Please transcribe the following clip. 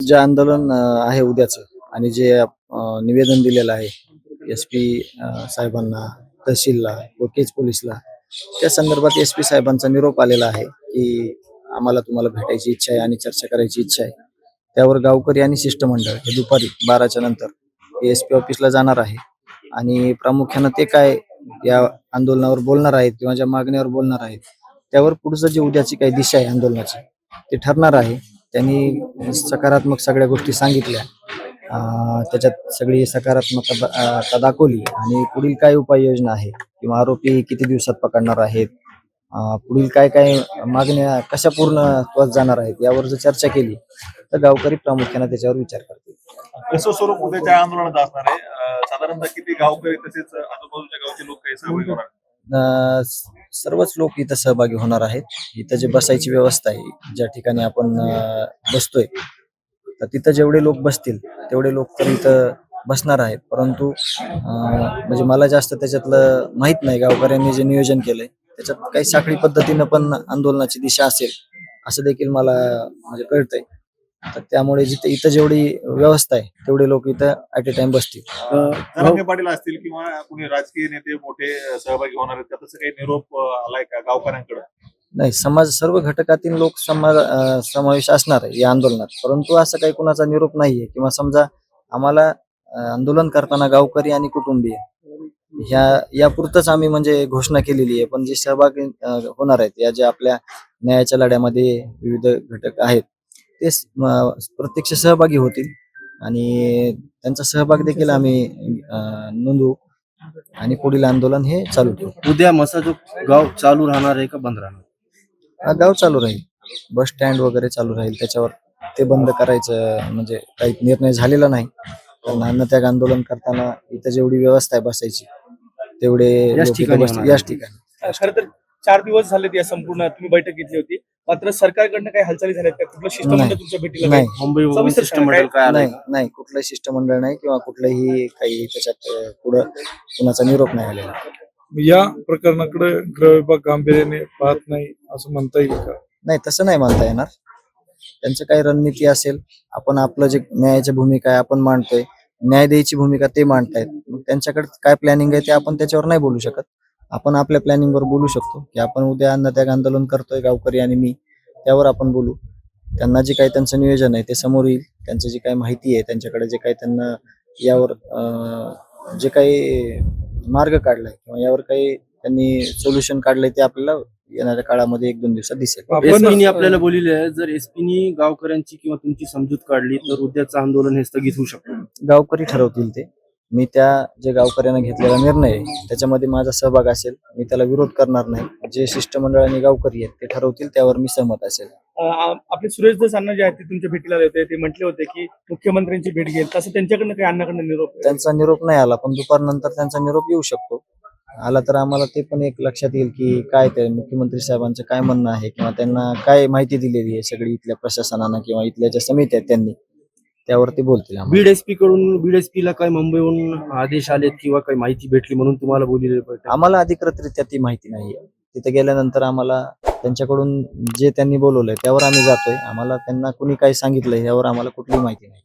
जे आंदोलन आहे उद्याचं आणि जे निवेदन दिलेलं आहे SP साहेबांना, तहसीलला व केज पोलीसला, त्या संदर्भात SP साहेबांचा निरोप आलेला आहे की आम्हाला तुम्हाला भेटायची इच्छा आहे आणि चर्चा करायची इच्छा आहे. त्यावर गावकरी आणि शिष्टमंडळ हे दुपारी 12च्या नंतर SP ऑफिसला जाणार आहे आणि प्रामुख्यानं ते काय या आंदोलनावर बोलणार आहेत किंवा ज्या मागण्यावर बोलणार आहेत त्यावर पुढचं जे उद्याची काही दिशा आहे आंदोलनाची ते ठरणार आहे. त्यांनी सकारात्मक सगळ्या गोष्टी सांगितल्या, त्याच्यात सगळी सकारात्मकता दाखवली आणि पुढील काय उपाययोजना आहे किंवा आरोपी किती दिवसात पकडणार आहेत, पुढील काय काय मागण्या कशा पूर्ण जाणार आहेत यावर जर चर्चा केली तर गावकरी प्रामुख्याने त्याच्यावर विचार करतील. कसं स्वरूप उद्याच्या आंदोलनात असणार आहे? साधारणतः किती गावकरी तसेच आजूबाजूच्या गावचे लोक काही सहभागी होणार? सर्वच लोक इथं सहभागी होणार आहेत. इथं जे बसायची व्यवस्था आहे, ज्या ठिकाणी आपण बसतोय, तर तिथं जेवढे लोक बसतील तेवढे लोक तर इथं बसणार आहेत. परंतु म्हणजे मला जास्त त्याच्यातलं माहित नाही. गावकऱ्यांनी जे नियोजन केलंय त्याच्यात काही साखळी पद्धतीनं पण आंदोलनाची दिशा असेल असं देखील मला म्हणजे कळतंय. तर त्यामुळे जिथे इथं जेवढी व्यवस्था आहे तेवढे लोक इथं ऍट ए टाइम बसतील. जरांगे पाटील असतील किंवा कुणी राजकीय नेते मोठे सहभागी होणार आहेत का? तसं काही निरोप आलाय का गावकऱ्यांकडे? नाही, समाज सर्व घटकातील लोक समावेश असणार आहे या आंदोलनात. परंतु असं काही कुणाचा निरोप नाहीये किंवा समजा आम्हाला आंदोलन करताना गावकरी आणि कुटुंबीय यापुरतच आम्ही म्हणजे घोषणा केलेली आहे. पण जे सहभागी होणार आहेत या ज्या आपल्या न्यायाच्या लढ्यामध्ये विविध घटक आहेत ते प्रत्यक्ष सहभागी होतील आणि त्यांचा सहभाग देखील आम्ही नोंदवू आणि पुढील आंदोलन हे चालू ठेवू. उद्या मसाजोग गाव चालू राहणार आहे का बंद राहणार? गाव चालू राहील, बस स्टँड वगैरे चालू राहील. त्याच्यावर ते बंद करायचं म्हणजे काही निर्णय झालेला नाही. कारण अन्नत्याग आंदोलन करताना इथं जेवढी व्यवस्था आहे बसायची तेवढे याच ठिकाणी. खरं तर 4 दिवस झालेत या संपूर्ण तुम्ही बैठक घेतली होती, मात्र सरकारकडनं काही हालचाली झाल्यात का? कुठलं शिष्टमंडळ तुमच्या भेटीला? नाही, मुंबई शिष्टमंडळ काय आलंय? नाही, कुठलंही शिष्टमंडळ नाही किंवा कुठलंही काही त्याच्यात पुढं कुणाचा निरोप नाही आलेला. या प्रकरणाकडे गृह विभाग गांभीर्याने पाहत नाही असं म्हणता येईल का? नाही, तसं नाही मानता येणार. त्यांचं काही रणनीती असेल, आपण आपलं जे न्यायाची भूमिका आहे आपण मांडतोय, न्याय द्यायची भूमिका ते मांडतायत. मग त्यांच्याकडे काय प्लॅनिंग आहे ते आपण त्याच्यावर नाही बोलू शकत. आपण आपल्या प्लॅनिंगवर बोलू शकतो की आपण उद्या अन्नत्याग आंदोलन करतोय गावकरी आणि मी, त्यावर आपण बोलू. त्यांना जे काही त्यांचं नियोजन आहे ते समोर येईल. त्यांचं जी काही माहिती आहे, त्यांच्याकडे जे काही त्यांना यावर जे काही मार्ग काढलाय किंवा यावर काही त्यांनी सोल्युशन काढलंय ते आपल्याला येणाऱ्या काळामध्ये 1-2 दिवसात दिसेल. एसपीनी आपल्याला बोलले आहे, जर एसपीनी गावकऱ्यांची किंवा तुमची समजूत काढली तर उद्याचं आंदोलन हे स्थगित होऊ शकतं. गावकरी ठरवतील ते. मी त्या जे गावकऱ्यांना घेतलेला निर्णय आहे त्याच्यामध्ये माझा सहभाग असेल, मी त्याला विरोध करणार नाही. जे शिष्टमंडळ आणि गावकरी आहेत ते ठरवतील, त्यावर मी सहमत असेल. आपले सुरेश दस अण्णा जे आहेत ते तुमच्या भेटीला आले होते, ते म्हटले होते की मुख्यमंत्र्यांची भेट घेईल, तसं त्यांच्याकडनं काही अण्णाकडनं निरोप? त्यांचा निरोप नाही आला, पण दुपारनंतर त्यांचा निरोप येऊ शकतो. आला तर आम्हाला ते पण एक लक्षात येईल की काय ते मुख्यमंत्री साहेबांचं काय म्हणणं आहे किंवा त्यांना काय माहिती दिलेली आहे सगळी इथल्या प्रशासनानं किंवा इथल्या ज्या समिती आहेत त्यांनी, त्यावरती बोलतील. बीड एसपी ला काय मुंबईहून आदेश आलेत किंवा काही माहिती भेटली म्हणून तुम्हाला बोलले? आम्हाला अधिकृतरित्या ती माहिती नाहीये. तिथे गेल्यानंतर आम्हाला त्यांच्याकडून जे त्यांनी बोलवलंय त्यावर आम्ही जातोय. आम्हाला त्यांना कुणी काय सांगितलंय यावर आम्हाला कुठलीही माहिती नाही.